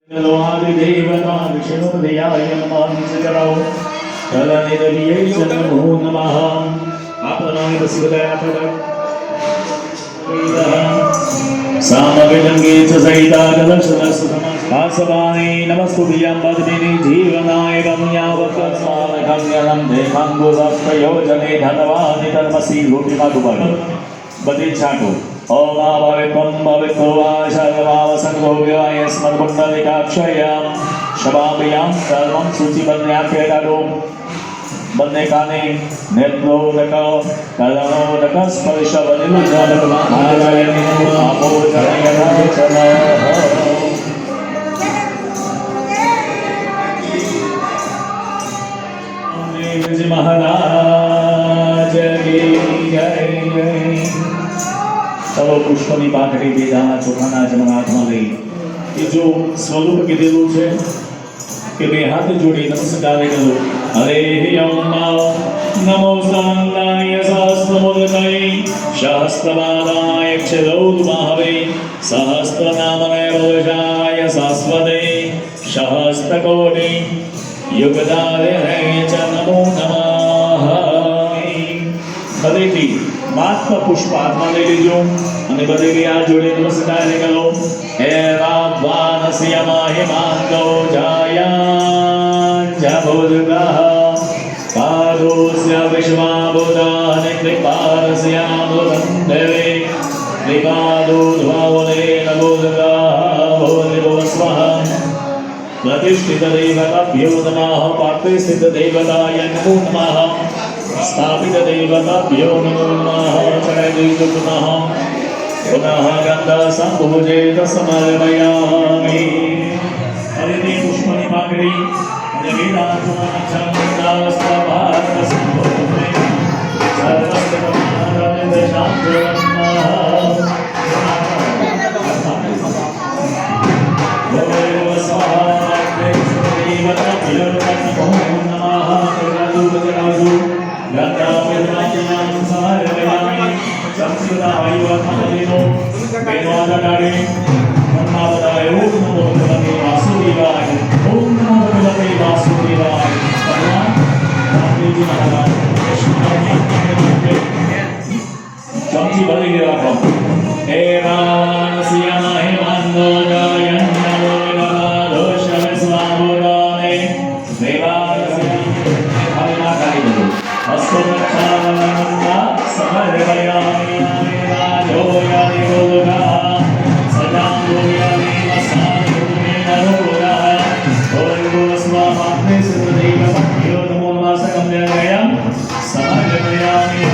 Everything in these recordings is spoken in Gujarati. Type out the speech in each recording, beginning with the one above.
देवता विष्णुपदयाय नमः सजराव कलनिधये नमो नमः आपनाय वसिवदयातः सामवेदंगे च सहितागलशनसुखमासवाने नमस्तुभ्यं पद्मिनी जीवनाय गम्यावतस्मानगम्यनं देहाङ्गुरप्रयोजने धनवानि कर्मसि लोटिमागुबल बदे छाटो ओम भवित्वं भवित्वो आशर्वावसंगो विवाय स्मद्कुण्डलिकाक्षयं शवाभ्यां सर्वं सूचिबद्ध्याख्येताडो बंदे काने नेत्रोदक कलनोदक स्पर्शवनिलुजनक महारायणि आपो जनयनाचनः विजय महाराज की जय। चलो पुष्पनी पाकड़ी बेजाना ચોખાના જમણા હાથમાં લઈ એ જો સ્વરૂપ કીધેલું છે કે બે હાથ જોડી નમસ્કાર કરો હરે અમ્મા નમો સાંગાય સહસ્રમોદકાય સહસ્રબાલાય ક્ષરૌદ્મહવે સહસ્રનામને રોષાય શાશ્વતે સહસ્રકોટિ યુગદારે ચ નમો નમઃ। હરેથી માત્ર પુષ્પ હાથમાં લઈ લેજો અને બધે બે હાથ જોડે નમસ્કાર કરો હે વાનસ્ય મહિમાંગો જાયાન જબોદગઃ પાદોસ્ય વિશ્વાબોધાને કૃપારસ્યામૃતં દેવે કૃપાદો ધ્વાવને નબોદગઃ ભોદેવો સ્વઃ प्रतिष्ठित देवताभ्यो नमः पार्थिस्थित देवताय नमो नमः स्थापित देवताभ्यो नमो नमः चरणेषु पुनः पुनः गंगा संभोजेत समर्पयामि। हरिते पुष्पनि पाकड़ी અને વેદાંતોના ચમચી ભરી ગયો આપો હે વાનસ્ય મહિમાંગો જાયન્નવો નમઃ સ્વામોરાને દેવાસ્ય હરિના કાઈ દો હસ્તરક્ષાનંદા સમર્પયામિ રાજો યાનિ બોલગા સદાંગો યાનિ વસાનુમે નરોગા ઓર્ગો સ્વામાત્મે સુદેવપત્યો નમો નમઃ ગમ્યગયં સમર્પયામિ।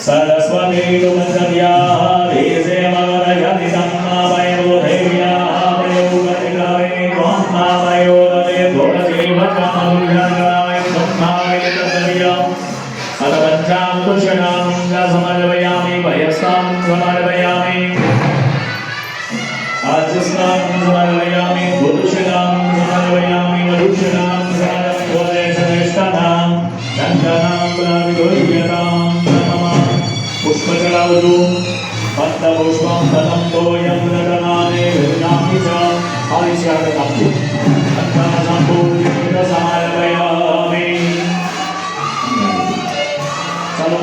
सरस्वती समर्पयामि भयस्तां समर्पयामि आजस्तां समर्पयामि बुद्धुषणां समर्पयामि मधुषणां समर्पयामि श्रेष्ठानां चन्दनां प्राविगोह्यतां नमः। पुष्प चढ़ावजो पत्तपुष्पं फलं तोयं रटनानि विदनामि च आदिश्यागताब्जो अर्थासम्पूर्णं समर्पयामि। चलो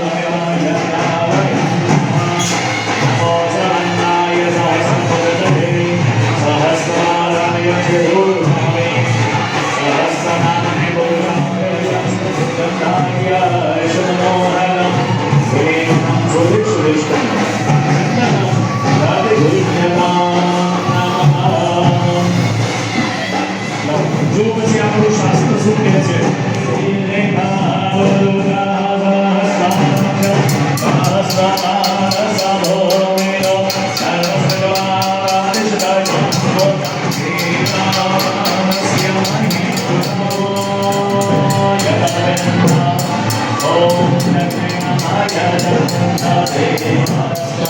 जो પછી આપણું શાસ્ત્ર શું કહે છે ઓમ નમઃ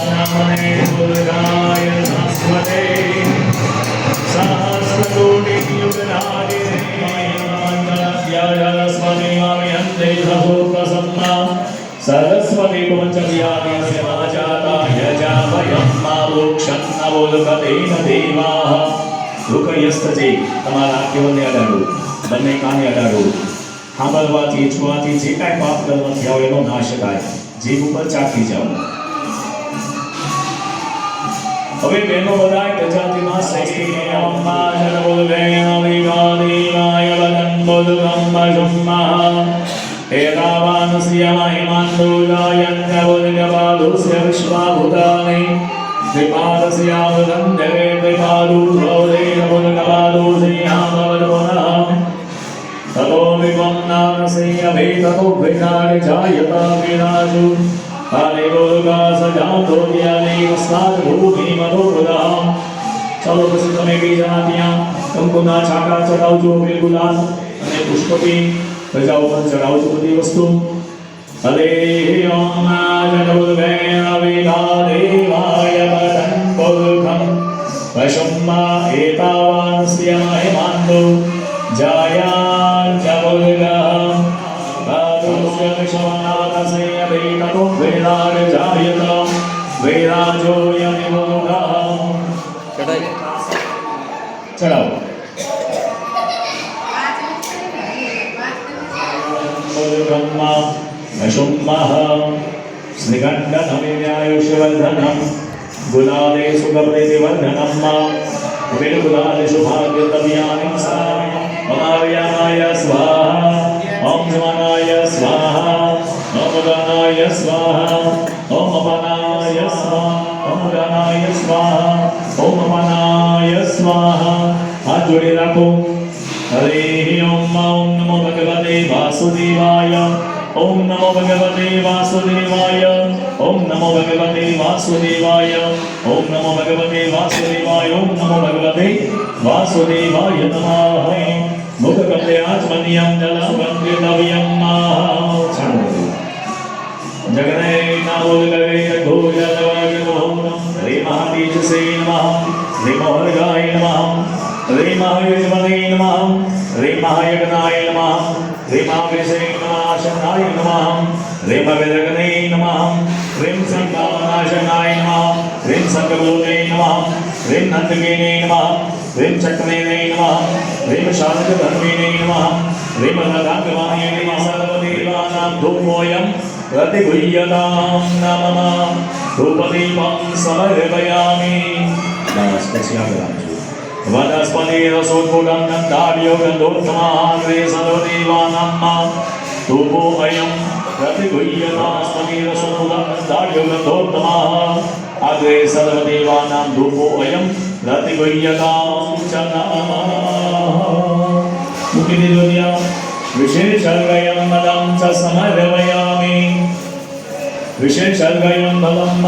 નમઃ દુર્ગાય નમસ્તે સહસ્રકોટિ યુગનાદિને સ્વામી મામિહંતે સહોપ્રસન્ના સરસ્વતી પંચવ્યાદિ સમાજાતા યજાવયમ મા વૃક્ષન્નવોદકતેન દેવાઃ દુઃખયસ્તજે તમારા આંખોને અડાડો બંને કાને અડાડો સાંભળવાથી જોવાથી જે કાંઈ પાપ કર્મ થયા હોય એનો નાશ થાય જીભ ઉપર ચાખી જાઓ હવે બહેનો બધાય પ્રજાતિમાં સ્વસ્તિ અમ્મા જનબોલેન વિગાદેવાય વદન બોલગમ જુમ્મા એતાવાનસ્ય મહિમાંદોજાયન્ય બોલગબાલુસ્ય વિશ્વાભૂતાનિ વિપાદસ્યાવદન દેવે વિપાદુ ભવદેન બોલગબાલુસ્યામવદવનઃ તતો વિવમ નામસ્ય ભેતતો વિનાડ જાયતા વિનાજુ આલે બોલગા સજાતો જ્ઞાની વસ્તાદ ભૂમિ મનોબુધા ચાલો પછી તમે બીજા ત્યાં કંકુના છાંટા ચડાવજો ગુલાલ અને પુષ્પથી પ્રજા ઉપર ચડાવજો બધી વસ્તુ હલે ઓમ જનોદવેન વિગાદેવાય વદન બોલગમ વશુમ્મા એતાવાનસ્ય મહિમાંદો જાયા જબોલગમ બાદુસ્ય વિશ્વનાથસ્ય ભેતતો વિનાડ જાયતા વિરાજો યનિવોગા ચડાવો બોલગમ્મા વશુમ્મઃ શ્રીગંડનમિવ્યાયુષ્યવર્ધનમ ગુલાલે સુગપ્રીતિવર્ધનમ વિલગુલાલેષુ ભાગ્યતવ્યાનિ અમાવ્યાય સ્વાહા ઓમ નમનાય સ્વાહા ઓમ ગણાય સ્વાહા ઓમ અપનાય સ્વાહા ઓમ ગણાય સ્વાહા ઓમ અપનાય સ્વાહા હાથ જોડી રાખો હરે ઓમ ઓમ નમો ભગવતે વાસુદેવાય ઓમ નમો ભગવતે વાસુદેવાય ઓમ નમો ભગવતે વાસુદેવાય ઓમ નમો ભગવતે વાસુદેવાય ઓમ નમો ભગવતે વાસુદેવાય નમઃ મુખકમલે આચમનિયમ જલસુગંધિતવ્યમ જગને નામોદગવે ઘોજલવગોમ હરે મહાદેજસે નમઃ હરે મોહર્ગાય નમઃ હરે મહાયજમને નમઃ હરે મહાયજ્ઞાય નમઃ હરે મહાવેશે નાશનાય નમઃ હરે મહાવેદગને નમઃ હરે સંકામનાશનાય નમઃ હરે સંકલોને નમઃ હરે નંદગેને નમઃ હરે ચક્રને નમઃ હરે શારદધર્મિને નમઃ હરે મહાદાંગવાય નમઃ સર્વદેવાનાં ધૂમોયં પ્રતિગુહ્યતાં નમઃ ધૂપદીપં સમર્પયામિ બસ પછી આગળ આવજો વનસ્પતિ રસોત્કુટં ગંધાઢ્યો ગંધોત્તમાગ્રે સર્વદેવાનાં ધૂપો અયં પ્રતિગુહ્યતાસ્પતિ રસોત્કુટં ગંધાઢ્યો ગંધોત્તમા અગ્રે સર્વદેવાનાં ધૂપો અયં પ્રતિગુહ્યતાં ચ નમઃ મૂકી દીધો ત્યાં વિશેષર્ગયં મદં ચ સમર્પયામિ વિશેષર્ગયં મદં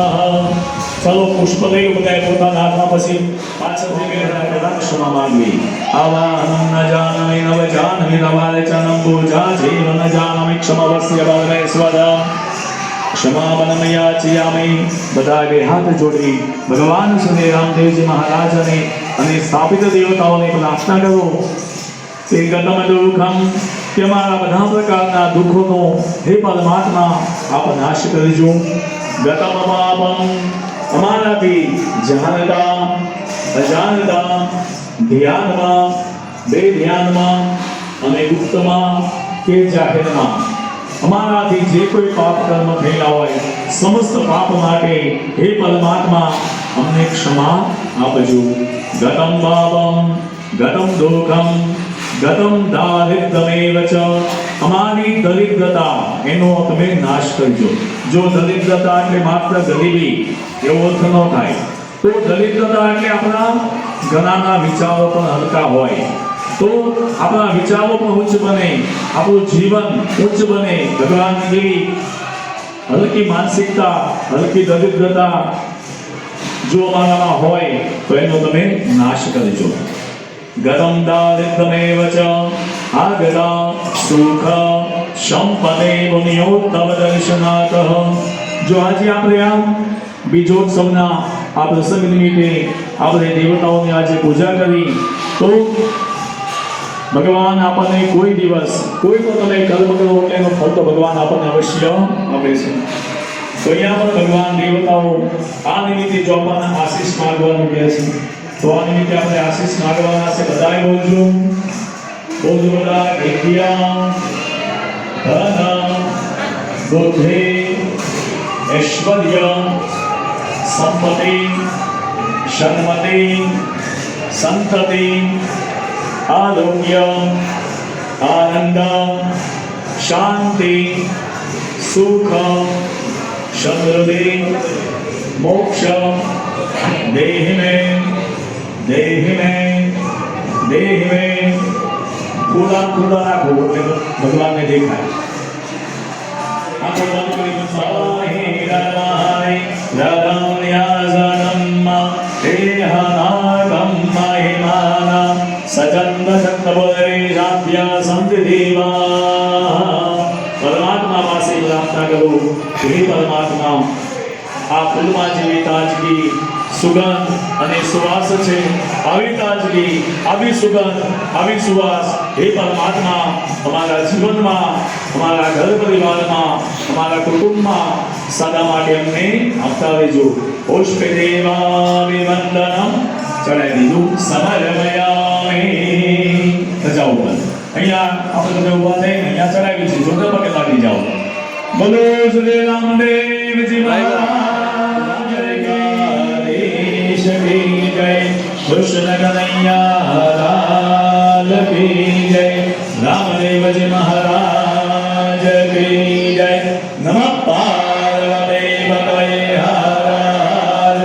ચાલો પુષ્પ લઈ બધાએ પોતાના હાથમાં પછી પાછળથી બેઠા ક્ષમા માંગવી આવાહનં ન જાનમિ નવ જાનમિ નવાલચનં પૂજા જીવ ન જાનમિ ક્ષમવસ્ય બલમે સ્વદા ક્ષમાપનમ યાચયામિ બધા બે હાથ જોડી ભગવાન શ્રી રામદેવજી મહારાજને અને સ્થાપિત દેવતાઓને પ્રાર્થના કરો તે ગતમ દુઃખમ કે મારા બધા પ્રકારના દુઃખોનો હે પરમાત્મા આપ નાશ કરજો ગતમ પાપમ અમારાથી જાણતા અજાણતા ધ્યાનમાં બેધ્યાનમાં અને ગુપ્તમાં કે જાહેરમાં અમારાથી જે કોઈ પાપ કર્મ થયેલા હોય સમસ્ત પાપ માટે હે પરમાત્મા અમને ક્ષમા આપજો ગતમ પાપમ ગતમ દુઃખમ ગતમ દારિદ્ર્યમેવ ચ અમારી દરિદ્રતા એનો તમે નાશ કરજો જો દરિદ્રતા એટલે માત્ર ગરીબી એવો અર્થ ન થાય તો દરિદ્રતા એટલે આપણા ઘણાના વિચારો પણ હલકા હોય તો આપણા વિચારો પણ ઉચ્ચ બને આપણું જીવન ઉચ્ચ બને ભગવાનની જેવી હલકી માનસિકતા હલકી દરિદ્રતા જો અમારામાં હોય તો એનો તમે નાશ કરજો ગતમ દારિદ્ર્યમેવ ચ આગલા સુખ સંપદે પુણ્યોત્તમ દર્શનાથ. જો આજે આપણે આ બીજોત્સવના આ પ્રસંગ નિમિત્તે આપણે દેવતાઓની આજે પૂજા કરી તો ભગવાન આપણને કોઈ દિવસ કોઈ પણ તમે કર્મ કરો એનો ફળ તો ભગવાન આપણને અવશ્ય આપે છે. તો અહીંયા પણ ભગવાન દેવતાઓ આ નિમિત્તે જો આપણને આશીષ માંગવાનું કહે છે તો આ નિમિત્તે આપણે આશીષ માંગવાના છે. બધાએ બોલજો બધા વિદ્યા ધન બુદ્ધિ ઐશ્વર્ય સંપત્તિ સન્મતિ સંતતિ આરોગ્ય આનંદ શાંતિ સુખ સમૃદ્ધિ મોક્ષ દેહ में पूरा पूरा રાખો એટલે ભગવાનને દેખાય. આંખો બંધ કરી પરમાત્મા પાસે પ્રાર્થના કરો હે પરમાત્મા આ ફૂલમાં જેવી તાજગી સુગંધ અને સુવાસ છે આવી તાજગી આવી સુગંધ આવી સુવાસ હે પરમાત્મા અમારા જીવનમાં અમારા ઘર પરિવારમાં અમારા કુટુંબમાં સદા માટે અમને આપતા રહેજો. પુષ્પે દેવામિ વંદનમ ચડાવી દીધું સમરમયામિ. રજા ઉપર અહીંયા આપણે બધા ઉભા થઈને અહીંયા ચડાવી છે જોડે પગે લાગી જાઓ. બોલો શ્રી રામદેવજી મહારાજ કી જય. કૃષ્ણ કનૈયા લાલ કી જય. રામદેવજી મહારાજ કી જય. નમઃ પાર્વતી પતये હર હર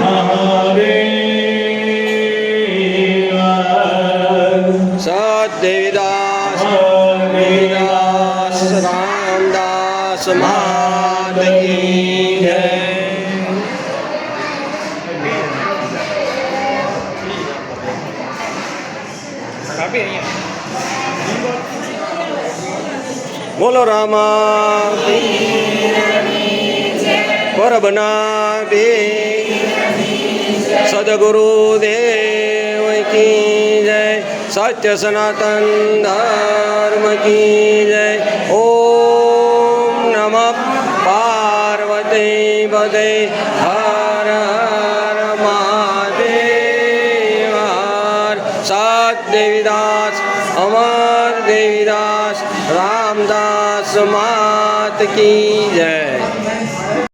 મહાદેવ. સદેવદાસ દેવદાસ રામદાસ મહારાજ કી જય. બોલો રામા પરબના બે સદગુરુ દેવ કી જય. સત્ય સનાતન ધર્મ કી જય. ઓમ નમઃ પાર્વતી પતये હર હર મહાદેવ. સત દેવીદાસ અમર દેવીદાસ રામદાસ માત કી જય.